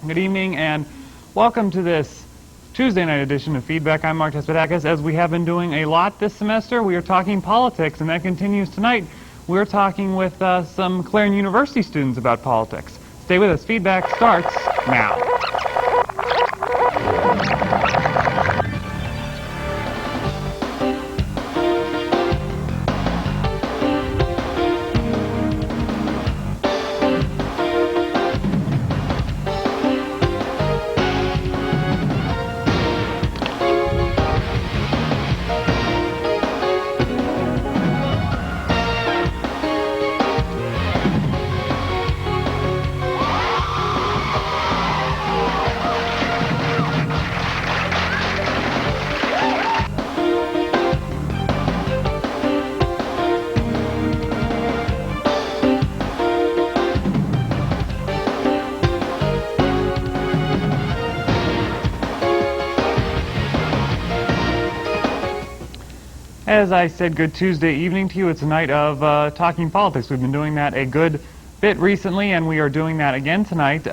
Good evening and welcome to this Tuesday night edition of Feedback. I'm Mark Tespadakis. As we have been doing a lot this semester, we are talking politics, and that continues tonight. We're talking with some Clarion University students about politics. Stay with us. Feedback starts now. As I said, good Tuesday evening to you. It's a night of talking politics. We've been doing that a good bit recently, and we are doing that again tonight.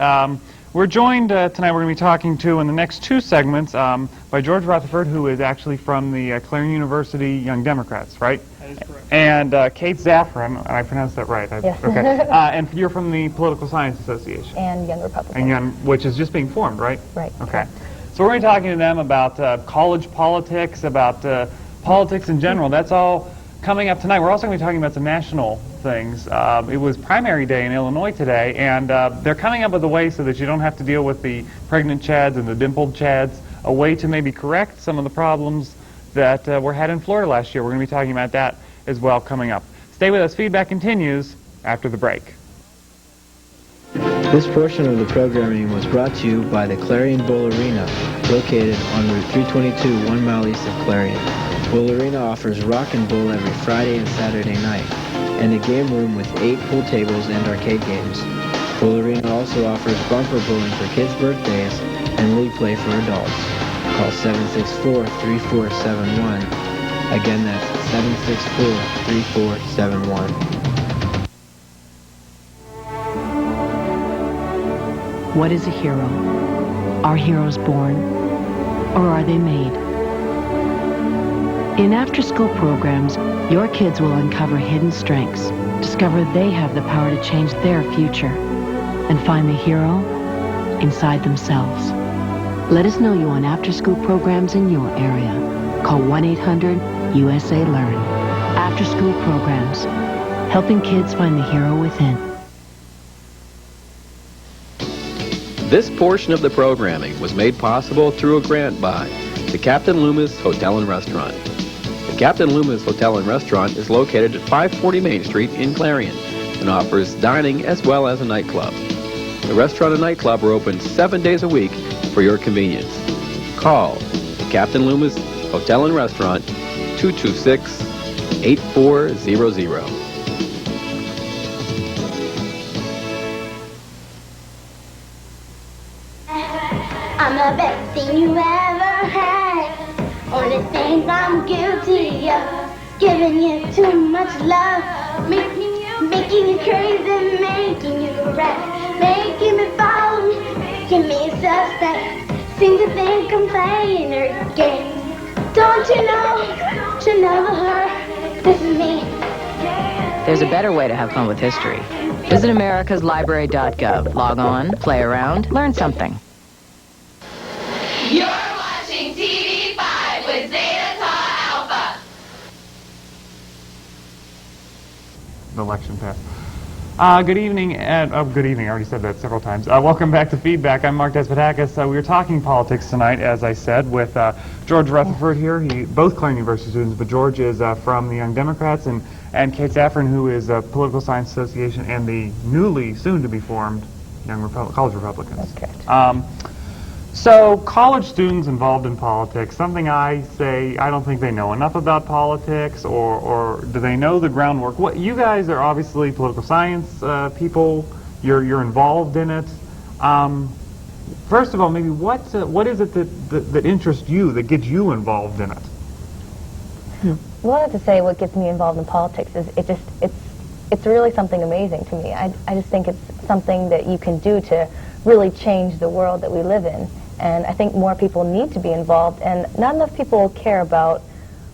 We're joined tonight, we're going to be talking to, in the next two segments, by George Rutherford, who is actually from the Clarion University Young Democrats, right? That is correct. And Kate Zaffron, I pronounced that right. Yes. Okay. And you're from the Political Science Association. And Young Republicans. Which is just being formed, right? Right. Okay. So we're going to be talking to them about college politics, about politics in general. That's all coming up tonight. We're also going to be talking about some national things. It was primary day in Illinois today, and they're coming up with a way so that you don't have to deal with the pregnant chads and the dimpled chads, a way to maybe correct some of the problems that were had in Florida last year. We're going to be talking about that as well coming up. Stay with us. Feedback continues after the break. This portion of the programming was brought to you by the Clarion Bowl Arena, located on Route 322, 1 mile east of Clarion. Bowl Arena offers rock and bowl every Friday and Saturday night, and a game room with 8 pool tables and arcade games. Bowl Arena also offers bumper bowling for kids' birthdays and league play for adults. Call 764-3471. Again, that's 764-3471. What is a hero? Are heroes born, or are they made? In after-school programs, your kids will uncover hidden strengths, discover they have the power to change their future, and find the hero inside themselves. Let us know you on after-school programs in your area. Call 1-800-USA-LEARN. After-school programs, helping kids find the hero within. This portion of the programming was made possible through a grant by the Captain Loomis Hotel and Restaurant. The Captain Loomis Hotel and Restaurant is located at 540 Main Street in Clarion and offers dining as well as a nightclub. The restaurant and nightclub are open 7 days a week for your convenience. Call the Captain Loomis Hotel and Restaurant, 226-8400. I'm the best thing you ever had. Only thing I'm guilty of, giving you too much love, making you crazy, making you rap, making me fall, making me suspect. Seem to think I'm playing her game. Don't you know her? This is me. There's a better way to have fun with history. Visit americaslibrary.gov. Log on, play around, learn something. You're watching TV5 with Zeta Tau Alpha. The election pass. Good evening. Good evening. I already said that several times. Welcome back to Feedback. I'm Mark Tespadakis. We were talking politics tonight, as I said, with George Rutherford here. Both Clarion University students, but George is from the Young Democrats, and Kate Zaffron, who is a Political Science Association and the newly, soon-to-be formed Young College Republicans. That's correct. So college students involved in politics, something I say, I don't think they know enough about politics, or do they know the groundwork? What you guys are obviously political science people. You're involved in it. First of all, maybe what is it that interests you, that gets you involved in it? I wanted to say what gets me involved in politics is it's really something amazing to me. I just think it's something that you can do to really change the world that we live in. And I think more people need to be involved, and not enough people care about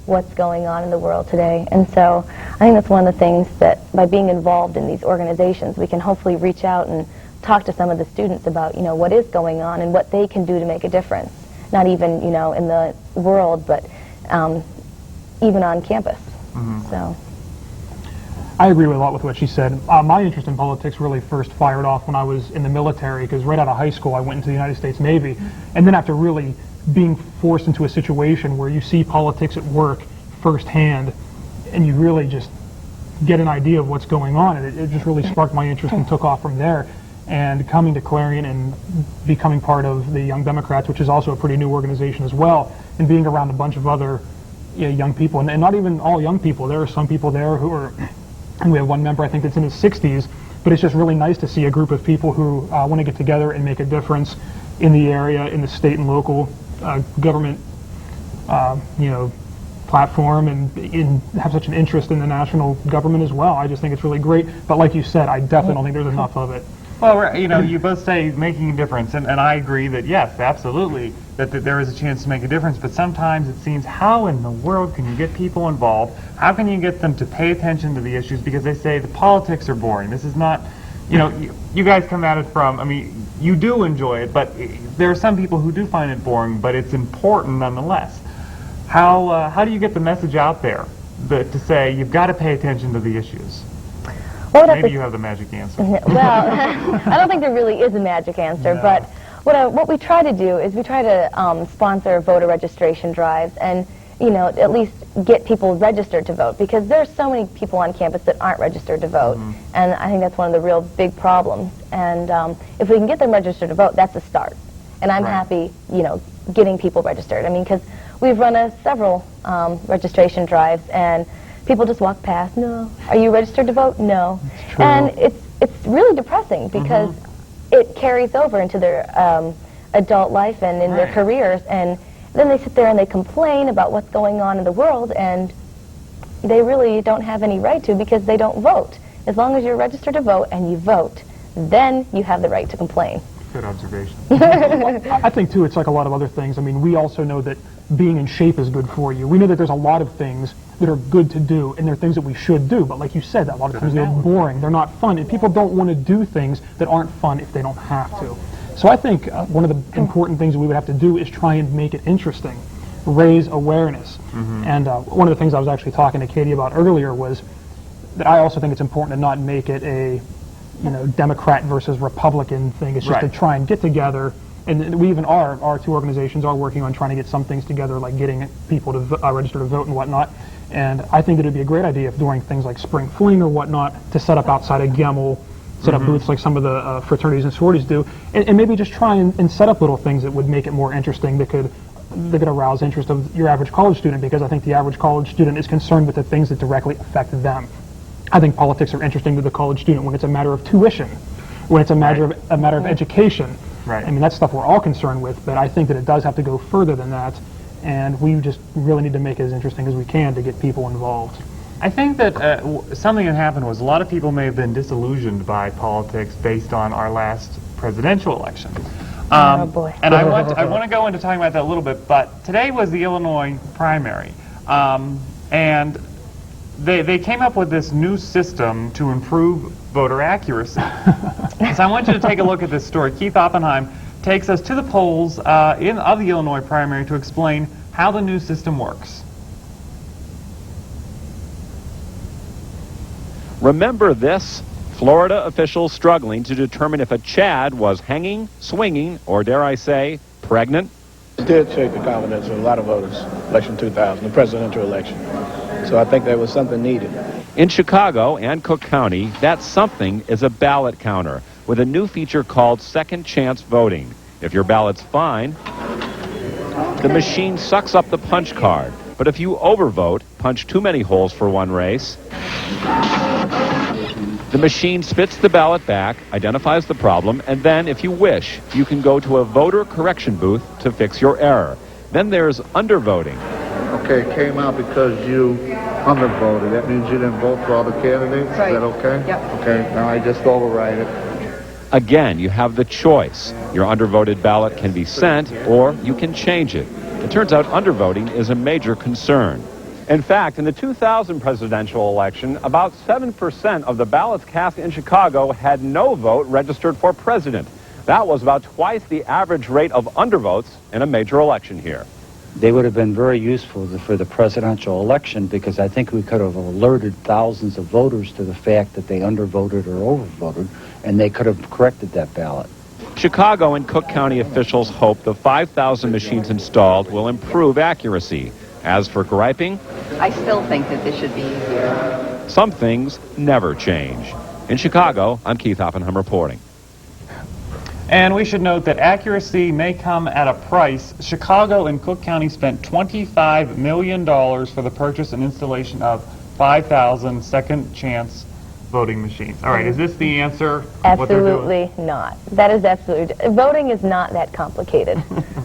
what's going on in the world today. And so I think that's one of the things that by being involved in these organizations, we can hopefully reach out and talk to some of the students about, you know, what is going on and what they can do to make a difference. Not even, you know, in the world, but even on campus. So. I agree with a lot with what she said. My interest in politics really first fired off when I was in the military, because right out of high school I went into the United States Navy, and then after really being forced into a situation where you see politics at work firsthand, and you really just get an idea of what's going on, and it just really sparked my interest and took off from there. And coming to Clarion and becoming part of the Young Democrats, which is also a pretty new organization as well, and being around a bunch of other young people, and not even all young people. There are some people there who are, and we have one member I think that's in his 60s, but it's just really nice to see a group of people who want to get together and make a difference in the area, in the state and local government, you know, platform, and have such an interest in the national government as well. I just think it's really great. But like you said, I definitely don't think there's enough of it. Well, you know, you both say making a difference, and I agree that yes, absolutely, that there is a chance to make a difference, but sometimes it seems, how in the world can you get people involved? How can you get them to pay attention to the issues? Because they say the politics are boring. This is not, you know, you guys come at it from, I mean, you do enjoy it, but there are some people who do find it boring, but it's important nonetheless. How do you get the message out there to say you've got to pay attention to the issues? Maybe you have the magic answer. Well, I don't think there really is a magic answer, No. but what we try to do is we try to sponsor voter registration drives and, you know, at least get people registered to vote, because there's so many people on campus that aren't registered to vote, and I think that's one of the real big problems. And if we can get them registered to vote, that's a start. And I'm happy, you know, getting people registered. I mean, because we've run several registration drives, and people just walk past. No. Are you registered to vote? No. And it's really depressing, because it carries over into their adult life and in their careers, and then they sit there and they complain about what's going on in the world, and they really don't have any right to, because they don't vote. As long as you're registered to vote and you vote, then you have the right to complain. Good observation. I think, too, it's like a lot of other things. I mean, we also know that being in shape is good for you. We know that there's a lot of things that are good to do, and there are things that we should do. But like you said, a lot of times they're boring. They're not fun. And people don't want to do things that aren't fun if they don't have to. So I think one of the important things that we would have to do is try and make it interesting, raise awareness. And one of the things I was actually talking to Katie about earlier was that I also think it's important to not make it a, you know, Democrat versus Republican thing. It's just to try and get together, and we even our two organizations are working on trying to get some things together, like getting people to register to vote and whatnot. And I think that it'd be a great idea if during things like Spring Fling or whatnot, to set up outside of Gemmel, set up booths like some of the fraternities and sororities do, and maybe just try and set up little things that would make it more interesting, that could arouse interest of your average college student, because I think the average college student is concerned with the things that directly affect them. I think politics are interesting to the college student when it's a matter of tuition, when it's a matter of education. I mean, that's stuff we're all concerned with, but I think that it does have to go further than that, and we just really need to make it as interesting as we can to get people involved. I think that something that happened was a lot of people may have been disillusioned by politics based on our last presidential election. Oh boy. And I want to go into talking about that a little bit, but today was the Illinois primary, and they came up with this new system to improve voter accuracy. So I want you to take a look at this story. Keith Oppenheim takes us to the polls of the Illinois primary to explain how the new system works. Remember this? Florida officials struggling to determine if a Chad was hanging, swinging, or dare I say, pregnant. It did shake the confidence of a lot of voters, election 2000, the presidential election. So I think there was something needed. In Chicago and Cook County, that something is a ballot counter with a new feature called second chance voting. If your ballot's fine, the machine sucks up the punch card. But if you overvote, punch too many holes for one race, the machine spits the ballot back, identifies the problem, and then, if you wish, you can go to a voter correction booth to fix your error. Then there's undervoting. Okay, it came out because you undervoted. That means you didn't vote for all the candidates? Right. Is that okay? Yep. Okay, now I just override it. Again, you have the choice. Your undervoted ballot can be sent, or you can change it. It turns out undervoting is a major concern. In fact, in the 2000 presidential election, about 7% of the ballots cast in Chicago had no vote registered for president. That was about twice the average rate of undervotes in a major election here. They would have been very useful for the presidential election, because I think we could have alerted thousands of voters to the fact that they undervoted or overvoted, and they could have corrected that ballot. Chicago and Cook County officials hope the 5,000 machines installed will improve accuracy. As for griping, I still think that this should be easier. some things never change. In Chicago, I'm Keith Oppenheim reporting. And we should note that accuracy may come at a price. Chicago and Cook County spent $25 million for the purchase and installation of 5,000 second chance voting machines. All right, is this the answer? What they're doing? Absolutely not. That is absolutely... Voting is not that complicated.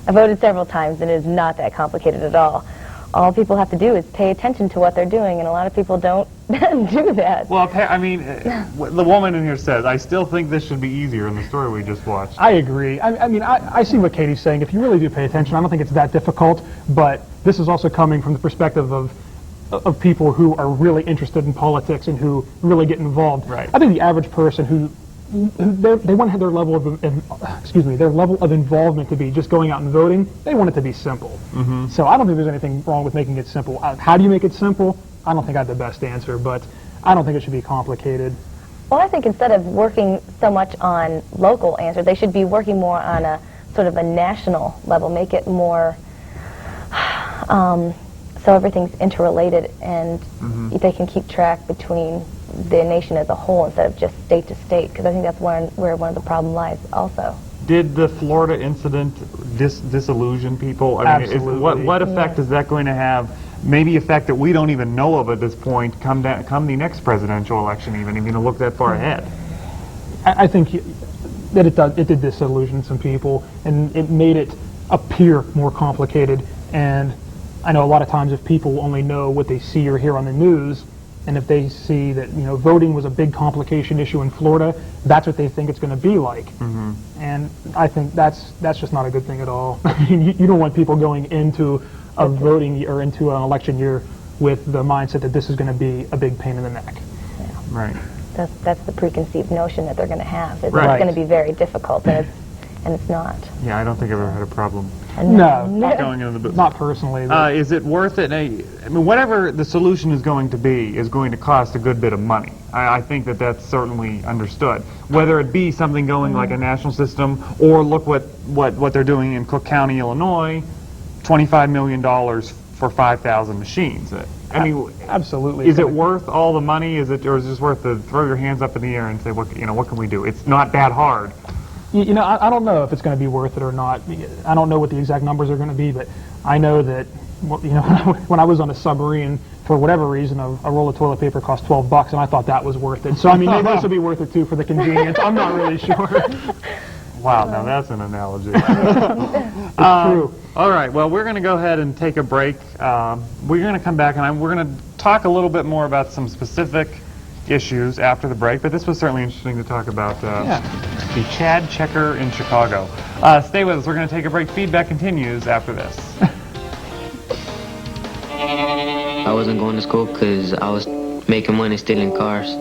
I voted several times, and it is not that complicated at all. All people have to do is pay attention to what they're doing, and a lot of people don't do that. Well, I mean, the woman in here says, I still think this should be easier in the story we just watched. I agree. I mean, I see what Katie's saying. If you really do pay attention, I don't think it's that difficult, but this is also coming from the perspective of people who are really interested in politics and who really get involved. Right. I think the average person who they want to have their level of involvement to be just going out and voting. They want it to be simple. Mm-hmm. So I don't think there's anything wrong with making it simple. How do you make it simple? I don't think I have the best answer, but I don't think it should be complicated. Well, I think instead of working so much on local answers, they should be working more on a sort of a national level, make it more so everything's interrelated, and they can keep track between the nation as a whole instead of just state to state, because I think that's where one of the problem lies also. Did the Florida incident disillusion people? I mean, Absolutely. what effect is that going to have? Maybe effect that we don't even know of at this point come the next presidential election, even if you look that far ahead. I think that it did disillusion some people, and it made it appear more complicated. And I know a lot of times if people only know what they see or hear on the news, and if they see that voting was a big complication issue in Florida, that's what they think it's going to be like. Mm-hmm. And I think that's just not a good thing at all. I mean, you don't want people going into a voting or into an election year with the mindset that this is going to be a big pain in the neck. Yeah. Right. That's the preconceived notion that they're going to have. It's Right. going to be very difficult, and it's not. Yeah, I don't think I've ever had a problem No, going into the booth. not personally. Is it worth it? I mean, whatever the solution is going to be is going to cost a good bit of money. I think that's certainly understood. Whether it be something going like a national system, or look what they're doing in Cook County, Illinois, $25 million for 5,000 machines. I mean, absolutely. Is it worth all the money? Or is it just worth to throw your hands up in the air and say, what can we do? It's not that hard. I don't know if it's going to be worth it or not. I don't know what the exact numbers are going to be, but I know that when I was on a submarine, for whatever reason, a roll of toilet paper cost $12, and I thought that was worth it. So I mean, maybe this will be worth it too for the convenience. I'm not really sure. Wow, now that's an analogy. It's true. All right, well, we're going to go ahead and take a break. We're going to come back, and we're going to talk a little bit more about some specific issues after the break, but this was certainly interesting to talk about the Chad Checker in Chicago. Stay with us. We're going to take a break. Feedback continues after this. I wasn't going to school because I was making money stealing cars.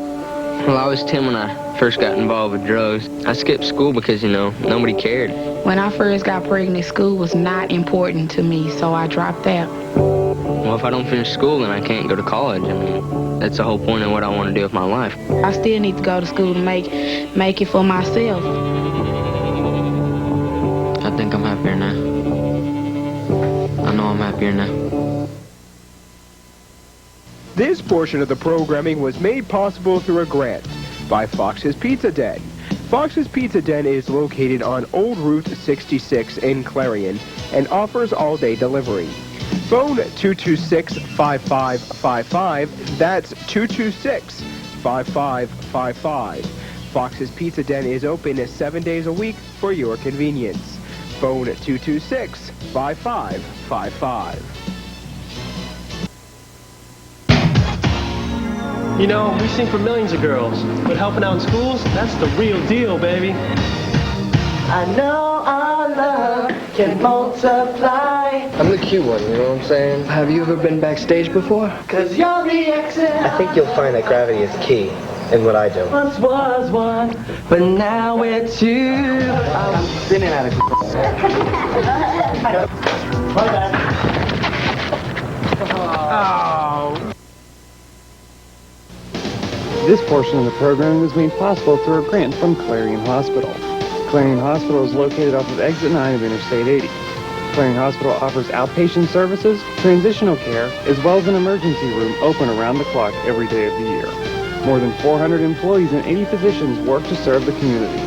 Well, I was 10 when I first got involved with drugs. I skipped school because, nobody cared. When I first got pregnant, school was not important to me, so I dropped out. Well, if I don't finish school, then I can't go to college. I mean, that's the whole point of what I want to do with my life. I still need to go to school to make it for myself. I think I'm happier now. I know I'm happier now. This portion of the programming was made possible through a grant by Fox's Pizza Den. Fox's Pizza Den is located on Old Route 66 in Clarion and offers all-day delivery. Phone 226-5555. That's 226-5555. Fox's Pizza Den is open 7 days a week for your convenience. Phone 226-5555. You know, we sing for millions of girls, but helping out in schools, that's the real deal, baby. I know our love can multiply. I'm the cute one, you know what I'm saying? Have you ever been backstage before? Cause you're the exit. I think you'll find that gravity is key in what I do. Once was one, but now we're two. I'm spinning out of control. My bad. Oh. This portion of the program was made possible through a grant from Clarion Hospital. Clarion Hospital is located off of Exit 9 of Interstate 80. Clarion Hospital offers outpatient services, transitional care, as well as an emergency room open around the clock every day of the year. More than 400 employees and 80 physicians work to serve the community.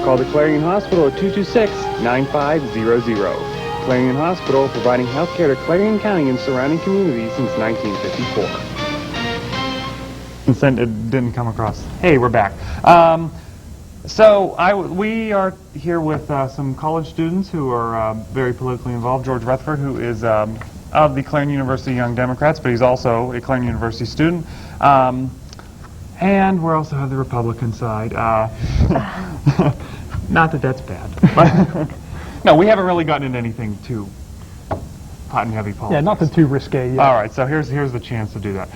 Call the Clarion Hospital at 226-9500. Clarion Hospital, providing health care to Clarion County and surrounding communities since 1954. Consent, it didn't come across. Hey, we're back. We are here with some college students who are very politically involved. George Rutherford, who is of the Clarion University Young Democrats, but he's also a Clarion University student. And we also have the Republican side. Not that that's bad. But no, we haven't really gotten into anything too hot and heavy politics. Yeah, nothing too risque yet. All right, so here's the chance to do that.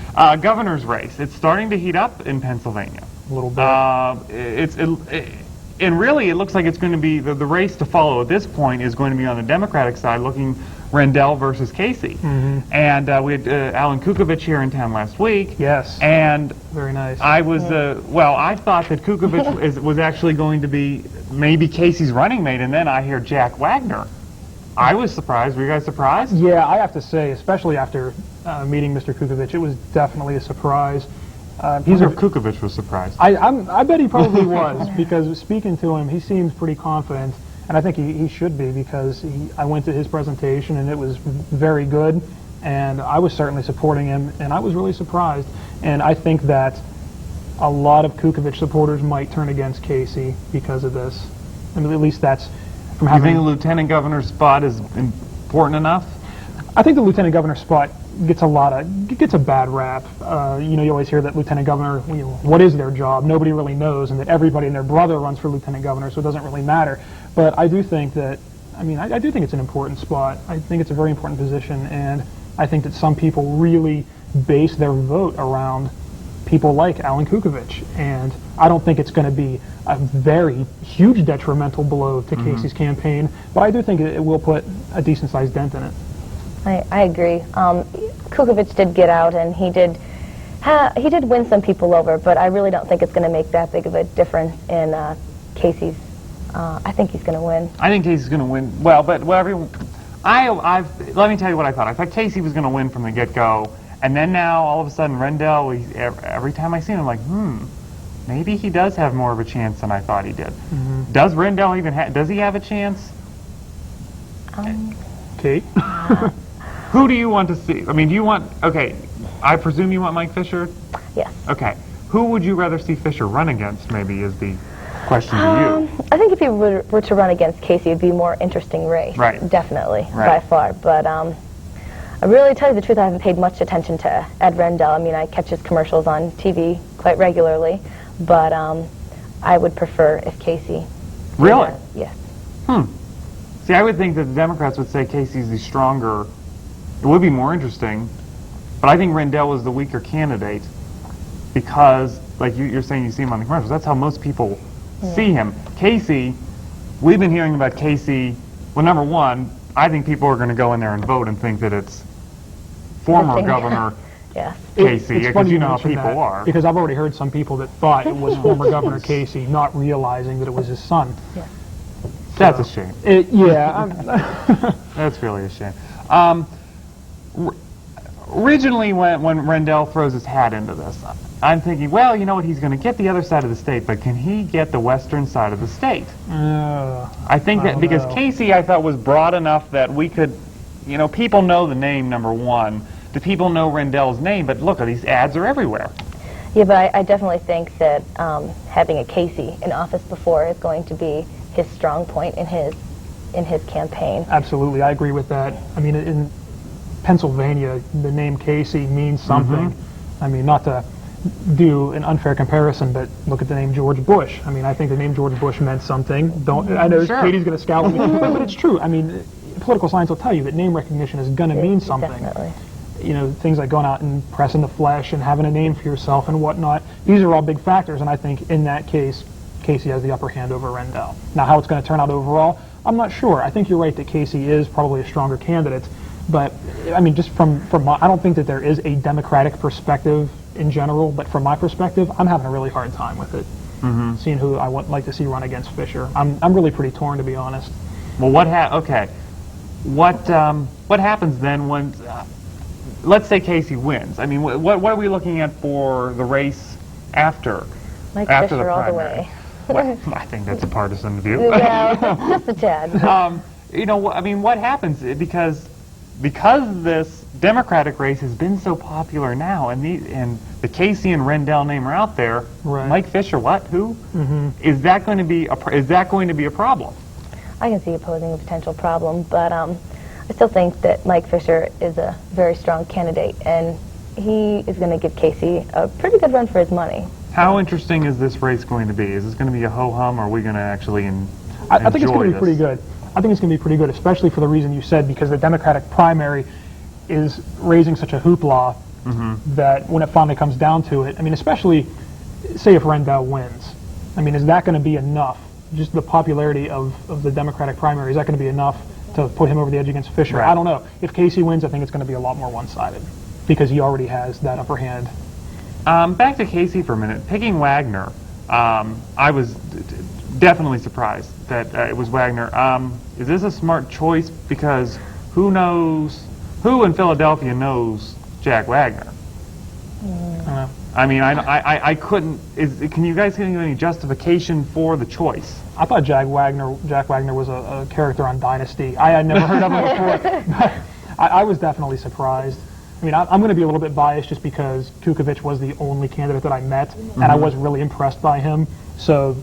Governor's race. It's starting to heat up in Pennsylvania. A little bit. And really, it looks like it's going to be the race to follow at this point is going to be on the Democratic side, looking Rendell versus Casey. Mm-hmm. And we had Alan Kukovich here in town last week. Yes. And very nice. I was I thought that Kukovich was actually going to be maybe Casey's running mate, and then I hear Jack Wagner. I was surprised. Were you guys surprised? Yeah, I have to say, especially after meeting Mr. Kukovich, it was definitely a surprise. Kukovich was surprised. I bet he probably was, because speaking to him, he seems pretty confident, and I think he should be, because I went to his presentation and it was very good, and I was certainly supporting him, and I was really surprised. And I think that a lot of Kukovich supporters might turn against Casey because of this. I mean, at least that's from having... You think the lieutenant governor's spot is important enough? I think the lieutenant governor spot gets a bad rap. You always hear that lieutenant governor, what is their job? Nobody really knows, and that everybody and their brother runs for lieutenant governor, so it doesn't really matter. But I do think that, I do think it's an important spot. I think it's a very important position, and I think that some people really base their vote around people like Alan Kukovich, and I don't think it's going to be a very huge detrimental blow to Casey's campaign, but I do think it will put a decent-sized dent in it. I agree. Kukovich did get out, and he did win some people over, but I really don't think it's going to make that big of a difference in Casey's. I think he's going to win. I think Casey's going to win. Well, but let me tell you what I thought. I thought Casey was going to win from the get-go, and then now all of a sudden Rendell. Every time I see him, I'm like, maybe he does have more of a chance than I thought he did. Does Rendell does he have a chance? Kate? Who do you want to see? I presume you want Mike Fisher? Yes. Okay. Who would you rather see Fisher run against, maybe, is the question to you. I think if he were to run against Casey, it'd be a more interesting race. Right. Definitely, right. By far. But I really, tell you the truth, I haven't paid much attention to Ed Rendell. I catch his commercials on TV quite regularly, but I would prefer if Casey... Really? Yes. See, I would think that the Democrats would say Casey's the stronger. It would be more interesting, but I think Rendell is the weaker candidate because, like you're saying, you see him on the commercials. That's how most people see him. Casey, we've been hearing about Casey. Well, number one, I think people are going to go in there and vote and think that it's former Governor Casey, because you know how people are. Because I've already heard some people that thought it was former Governor Casey, not realizing that it was his son. Yeah. That's a shame. That's really a shame. Originally, when Rendell throws his hat into this, I'm thinking, well, you know what, he's going to get the other side of the state, but can he get the western side of the state? I think that because Casey, I thought, was broad enough that we could, people know the name, number one. Do people know Rendell's name? But look, these ads are everywhere. Yeah, but I definitely think that having a Casey in office before is going to be his strong point in his campaign. Absolutely, I agree with that. In Pennsylvania, the name Casey means something. Not to do an unfair comparison, but look at the name George Bush. I mean, I think the name George Bush meant something. I know Sure. Katie's going to scowl at me, but it's true. I mean, political science will tell you that name recognition is going to mean something. Definitely. You know, things like going out and pressing the flesh and having a name for yourself and whatnot. These are all big factors, and I think in that case, Casey has the upper hand over Rendell. Now, how it's going to turn out overall, I'm not sure. I think you're right that Casey is probably a stronger candidate, but I mean, just from my, I don't think that there is a Democratic perspective in general, but from my perspective, I'm having a really hard time with it. Seeing who I would like to see run against Fisher, I'm really pretty torn, to be honest. Well, what happens then when, let's say Casey wins? I mean, what are we looking at for the race after? Mike after Fisher the all the primary? way. Well, I think that's a partisan view. Yeah, just a tad. You know, I mean, what happens because this Democratic race has been so popular now, and the Casey and Rendell name are out there. Right. Mike Fisher, what? Who? Is that going to be a problem? I can see it posing a potential problem, but I still think that Mike Fisher is a very strong candidate, and he is going to give Casey a pretty good run for his money. How interesting is this race going to be? Is this going to be a ho-hum, or are we going to actually I think it's going to be this? pretty good. I think it's going to be pretty good, especially for the reason you said, because the Democratic primary is raising such a hoopla that when it finally comes down to it, I mean, especially, say if Rendell wins, I mean, is that going to be enough? Just the popularity of the Democratic primary, is that going to be enough to put him over the edge against Fisher? Right. I don't know. If Casey wins, I think it's going to be a lot more one-sided, because he already has that upper hand. Back to Casey for a minute. Picking Wagner, I was definitely surprised that it was Wagner. Is this a smart choice? Because who in Philadelphia knows Jack Wagner? I mean, I couldn't. Can you guys give me any justification for the choice? I thought Jack Wagner was a character on Dynasty. I had never heard of him before. I was definitely surprised. I mean, I'm going to be a little bit biased just because Kukovic was the only candidate that I met, and I was really impressed by him. So,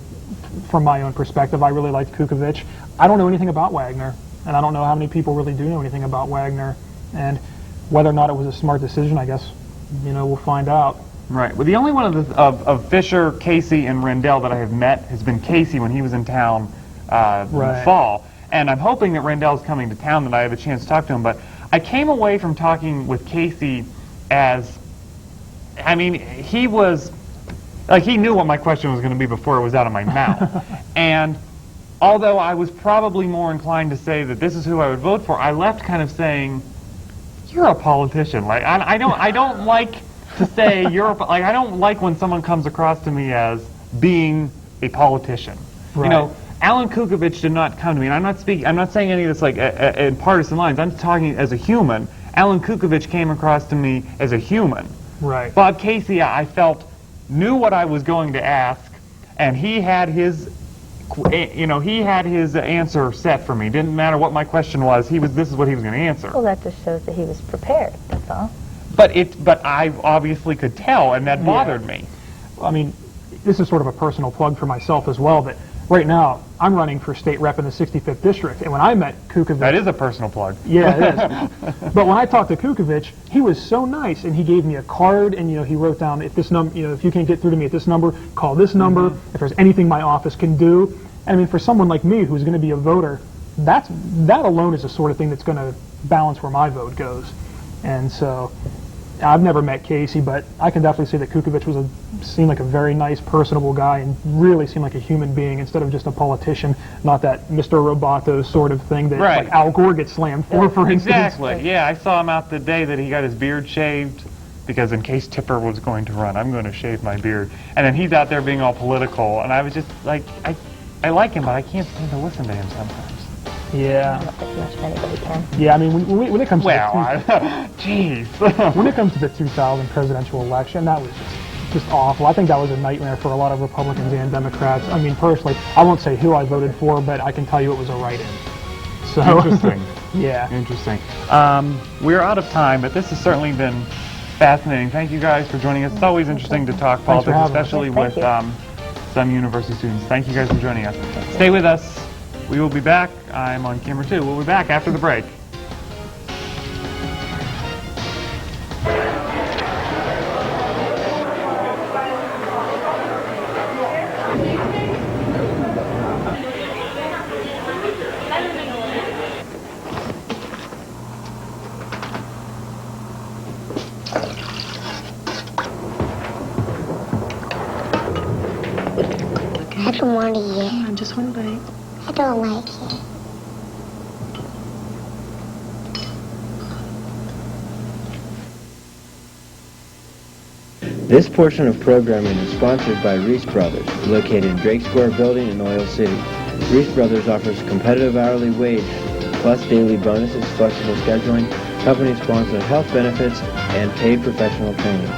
from my own perspective, I really liked Kukovic. I don't know anything about Wagner, and I don't know how many people really do know anything about Wagner. And whether or not it was a smart decision, I guess, you know, we'll find out. Right. Well, the only one of Fisher, Casey, and Rendell that I have met has been Casey when he was in town in the fall. And I'm hoping that Rendell's coming to town, that I have a chance to talk to him. But I came away from talking with Casey as, I mean, he was, like, he knew what my question was going to be before it was out of my mouth. And although I was probably more inclined to say that this is who I would vote for, I left kind of saying, you're a politician. Like, I don't like to say like, I don't like when someone comes across to me as being a politician. Right. You know, Alan Kukovic did not come to me, and I'm not saying any of this like in partisan lines. I'm talking as a human. Alan Kukovic came across to me as a human. Right. Bob Casey, I felt, knew what I was going to ask, and he had his, answer set for me. Didn't matter what my question was. This is what he was going to answer. Well, that just shows that he was prepared, that's all. But I obviously could tell, and that bothered me. I mean, this is sort of a personal plug for myself as well, but right now, I'm running for state rep in the 65th district, and when I met Kukovic... That is a personal plug. Yeah, it is. But when I talked to Kukovic, he was so nice, and he gave me a card, and, you know, he wrote down, if this number, you know, if you can't get through to me at this number, call this number, if there's anything my office can do. I mean, for someone like me who's going to be a voter, that alone is the sort of thing that's going to balance where my vote goes. And so... I've never met Casey, but I can definitely say that Kukovic seemed like a very nice, personable guy and really seemed like a human being instead of just a politician, not that Mr. Roboto sort of thing that like Al Gore gets slammed for instance. Exactly, yeah. I saw him out the day that he got his beard shaved because in case Tipper was going to run, I'm going to shave my beard. And then he's out there being all political, and I was just like, I like him, but I can't seem to listen to him sometimes. Yeah. I don't think much of anybody can. Yeah, I mean, when it comes to jeez. When it comes to the 2000 presidential election, that was just awful. I think that was a nightmare for a lot of Republicans and Democrats. I mean, personally, I won't say who I voted for, but I can tell you it was a write-in. So interesting. Yeah. Interesting. We're out of time, but this has certainly been fascinating. Thank you guys for joining us. It's always interesting to talk politics, especially with some university students. Thank you guys for joining us. Stay with us. We will be back. I'm on camera too. We'll be back after the break. don't like it. This portion of programming is sponsored by Reese Brothers, located in Drake Square Building in Oil City. Reese Brothers offers a competitive hourly wage, plus daily bonuses, flexible scheduling, company-sponsored health benefits, and paid professional training.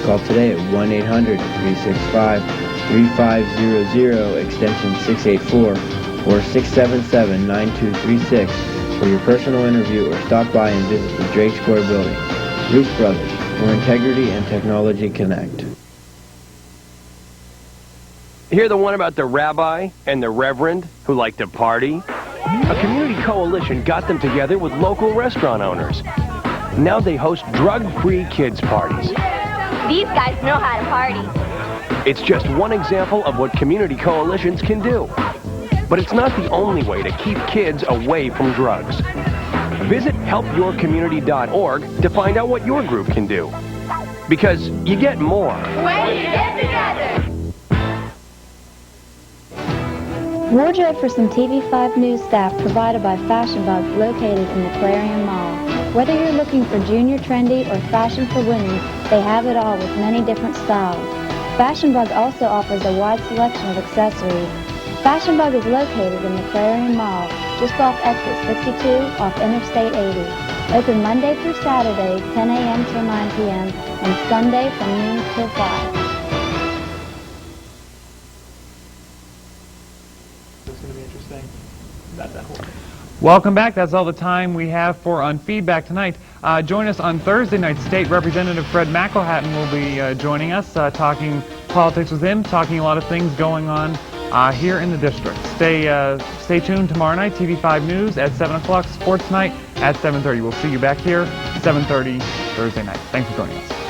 Call today at 1-800-365-3500, extension 684, or 677-9236 for your personal interview, or stop by and visit the Drake Square Building. Reese Brothers, where integrity and technology connect. Hear the one about the rabbi and the reverend who like to party? A community coalition got them together with local restaurant owners. Now they host drug-free kids parties. These guys know how to party. It's just one example of what community coalitions can do. But it's not the only way to keep kids away from drugs. Visit helpyourcommunity.org to find out what your group can do. Because you get more when you get together. Wardrobe for some TV5 News staff provided by Fashion Bugs located in the Clarion Mall. Whether you're looking for junior trendy or fashion for women, they have it all with many different styles. Fashion Bug also offers a wide selection of accessories. Fashion Bug is located in the Clarion Mall, just off exit 62 off Interstate 80. Open Monday through Saturday, 10 a.m. till 9 p.m., and Sunday from noon till 5. It's going to be interesting. About that whole. Welcome back. That's all the time we have for On Feedback tonight. Join us on Thursday night. State Representative Fred McElhatton will be joining us, talking politics with him, talking a lot of things going on here in the district. Stay tuned tomorrow night, TV5 News at 7 o'clock, Sports Night at 7:30. We'll see you back here 7:30 Thursday night. Thanks for joining us.